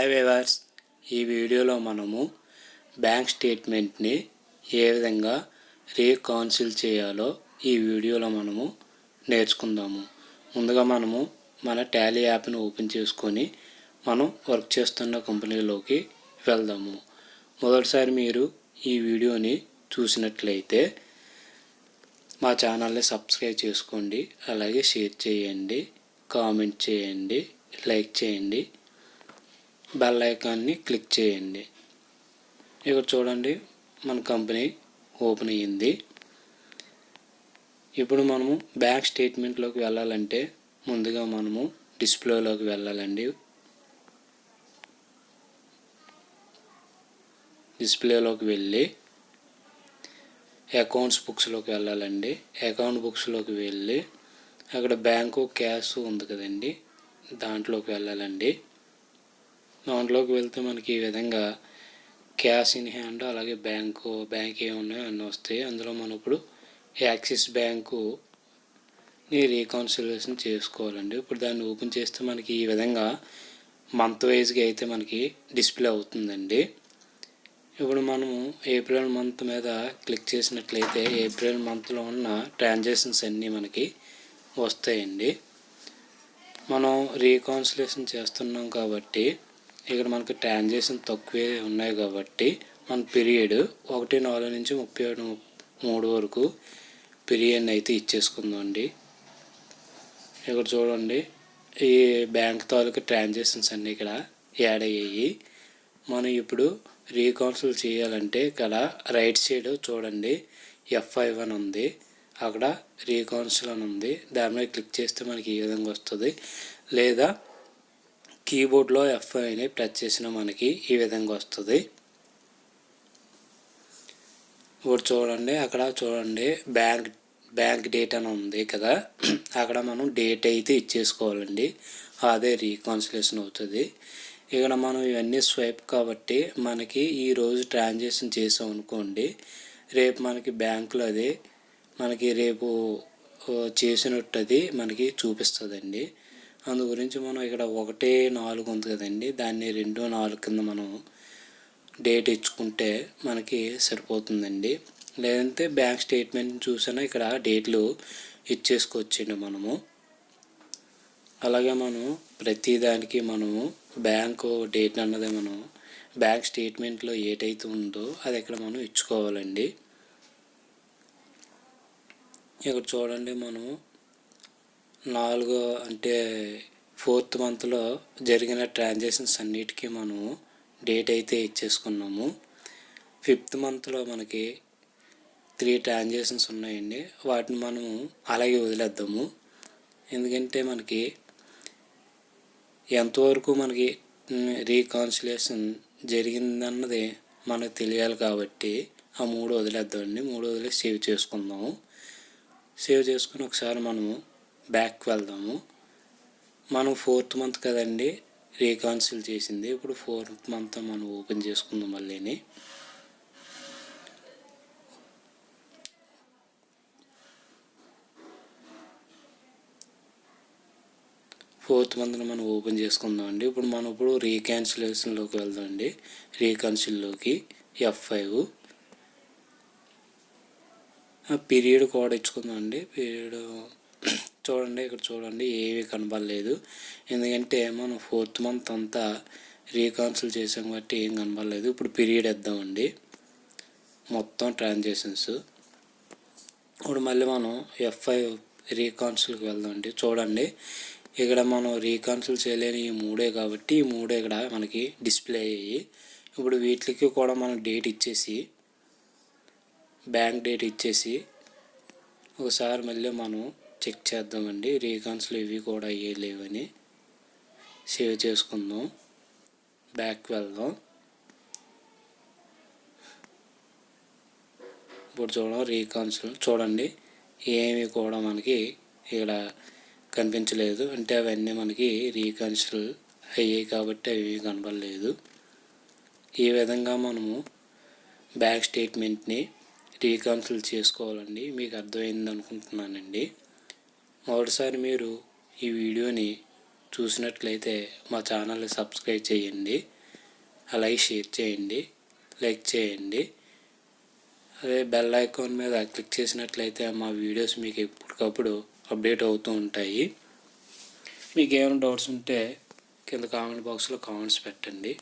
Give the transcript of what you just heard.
Hi viewers, ఈ వీడియోలో మనము బ్యాంక్ స్టేట్మెంట్ని ఏ విధంగా రీకౌన్సిల్ చేయాలో ఈ వీడియోలో మనము నేర్చుకుందాము. ముందుగా మనము మన టాలీ యాప్ని ఓపెన్ చేసుకొని మనం వర్క్ చేస్తున్న కంపెనీలోకి వెళ్దాము. మొదటిసారి మీరు ఈ వీడియోని చూసినట్లయితే మా ఛానల్ని సబ్స్క్రైబ్ చేసుకోండి, అలాగే షేర్ చేయండి, కామెంట్ చేయండి, లైక్ చేయండి, బెల్ ఐకాన్ని క్లిక్ చేయండి. ఇక్కడ చూడండి, మన కంపెనీ ఓపెన్ అయ్యింది. ఇప్పుడు మనము బ్యాంక్ స్టేట్మెంట్లోకి వెళ్ళాలంటే ముందుగా మనము డిస్ప్లేలోకి వెళ్ళాలండి. డిస్ప్లేలోకి వెళ్ళి అకౌంట్స్ బుక్స్లోకి వెళ్ళాలండి. అకౌంట్ బుక్స్లోకి వెళ్ళి అక్కడ బ్యాంకు క్యాష్ ఉంది కదండి, దాంట్లోకి వెళ్ళాలండి. దాంట్లోకి వెళ్తే మనకి ఈ విధంగా క్యాష్ ఇన్ హ్యాండ్, అలాగే బ్యాంక్ ఏమున్నాయో అన్నీ వస్తాయి. అందులో మనం ఇప్పుడు యాక్సిస్ బ్యాంకుని రీకన్సిలేషన్ చేసుకోవాలండి. ఇప్పుడు దాన్ని ఓపెన్ చేస్తే మనకి ఈ విధంగా మంత్ వైజ్గా అయితే మనకి డిస్ప్లే అవుతుందండి. ఇప్పుడు మనము ఏప్రిల్ మంత్ మీద క్లిక్ చేసినట్లయితే ఏప్రిల్ మంత్లో ఉన్న ట్రాన్సాక్షన్స్ అన్నీ మనకి వస్తాయండి. మనం రీకన్సిలేషన్ చేస్తున్నాం కాబట్టి ఇక్కడ మనకి ట్రాన్సాక్షన్ తక్కువే ఉన్నాయి కాబట్టి మన పీరియడ్ 1-4 నుంచి 37-3 వరకు పీరియడ్ అయితే ఇచ్చేసుకుందాం అండి. ఇక్కడ చూడండి, ఈ బ్యాంక్ తాలూకు ట్రాన్సాక్షన్స్ అన్నీ ఇక్కడ యాడ్ అయ్యాయి. మనం ఇప్పుడు రీకన్సిల్ చేయాలంటే ఇక్కడ రైట్ సైడ్ చూడండి F5 అని ఉంది, అక్కడ రీకన్సిల్ అని ఉంది. దాని మీద క్లిక్ చేస్తే మనకి ఈ విధంగా వస్తుంది. లేదా కీబోర్డ్లో F5ని ప్రెస్ చేసిన మనకి ఈ విధంగా వస్తుంది. ఇప్పుడు చూడండి, అక్కడ చూడండి బ్యాంక్ డేట్ అని ఉంది కదా, అక్కడ మనం డేట్ అయితే ఇచ్చేసుకోవాలండి. అదే రీకన్సిలేషన్ అవుతుంది. ఇక్కడ మనం ఇవన్నీ స్వైప్ కాబట్టి మనకి ఈరోజు ట్రాన్సాక్షన్ చేసాం అనుకోండి, రేపు మనకి బ్యాంకులో అదే మనకి రేపు చేసినట్టు అది మనకి చూపిస్తుందండి. అందు గురించి మనం ఇక్కడ 1-4 ఉంది కదండి, దాన్ని 2-4 కింద మనం డేట్ ఇచ్చుకుంటే మనకి సరిపోతుందండి. లేదంటే బ్యాంక్ స్టేట్మెంట్ చూసినా ఇక్కడ డేట్లు ఇచ్చేసుకోవచ్చండి మనము. అలాగే మనం ప్రతిదానికి మనము బ్యాంకు డేట్ అన్నది మనం బ్యాంక్ స్టేట్మెంట్లో ఏదైతే ఉందో అది ఇక్కడ మనం ఇచ్చుకోవాలండి. ఇక్కడ చూడండి, మనం 4th మంత్లో జరిగిన ట్రాన్సాక్షన్స్ అన్నిటికీ మనం డేట్ అయితే ఇచ్చేసుకున్నాము. 5th మంత్లో మనకి 3 ట్రాన్సాక్షన్స్ ఉన్నాయండి, వాటిని మనము అలాగే వదిలేద్దాము. ఎందుకంటే మనకి ఎంతవరకు మనకి రీకన్సిలేషన్ జరిగిందన్నది మనకు తెలియాలి కాబట్టి ఆ 3 వదిలేద్దామండి. 3 వదిలేసి సేవ్ చేసుకుందాము. సేవ్ చేసుకుని ఒకసారి మనము బ్యాక్ వెళ్దాము. మనం 4th మంత్ కదండి రీకన్సిల్ చేసింది. ఇప్పుడు 4th మంత్ మనం ఓపెన్ చేసుకుందాం. మళ్ళీ 4th మంత్ని మనం ఓపెన్ చేసుకుందాం అండి. ఇప్పుడు రీకన్సిలేషన్లోకి వెళ్దాం అండి. రీకన్సిల్లోకి F5 పీరియడ్ కూడా ఇచ్చుకుందాం అండి. పీరియడ్ చూడండి, ఇక్కడ చూడండి ఏమీ కనబడలేదు. ఎందుకంటే మనం 4th మంత్ అంతా రీకన్సిల్ చేసాం కాబట్టి ఏం కనబడలేదు. ఇప్పుడు పీరియడ్ వేద్దామండి, మొత్తం ట్రాన్సాక్షన్స్. ఇప్పుడు మళ్ళీ మనం F5 రీకన్సిల్కి వెళ్దామండి. చూడండి, ఇక్కడ మనం రీకన్సిల్ చేయలేని ఈ 3 కాబట్టి ఈ 3 ఇక్కడ మనకి డిస్ప్లే అయ్యాయి. ఇప్పుడు వీటికి కూడా మనం డేట్ ఇచ్చేసి బ్యాంక్ డేట్ ఇచ్చేసి ఒకసారి మళ్ళీ మనం చెక్ చేద్దామండి. రీకన్సిల్ ఇవి కూడా అయ్యేలేవని సేవ్ చేసుకుందాం. బ్యాక్ వెళ్దాం. ఇప్పుడు రీకన్సిల్ చూడండి, ఏమి కూడా మనకి ఇక్కడ కనిపించలేదు. అంటే అవన్నీ మనకి రీకన్సిల్ అయ్యాయి కాబట్టి అవి కనబడలేదు. ఈ విధంగా మనము బ్యాంక్ స్టేట్మెంట్ని రీకన్సిల్ చేసుకోవాలండి. మీకు అర్థమైంది అనుకుంటున్నానండి. మొదటిసారి మీరు ఈ వీడియోని చూసినట్లయితే మా ఛానల్ని సబ్స్క్రైబ్ చేయండి, అలాగే షేర్ చేయండి, లైక్ చేయండి. అదే బెల్ ఐకాన్ మీద క్లిక్ చేసినట్లయితే మా వీడియోస్ మీకు ఎప్పటికప్పుడు అప్డేట్ అవుతూ ఉంటాయి. మీకు ఏమైనా డౌట్స్ ఉంటే కింద కామెంట్ బాక్స్లో కామెంట్స్ పెట్టండి.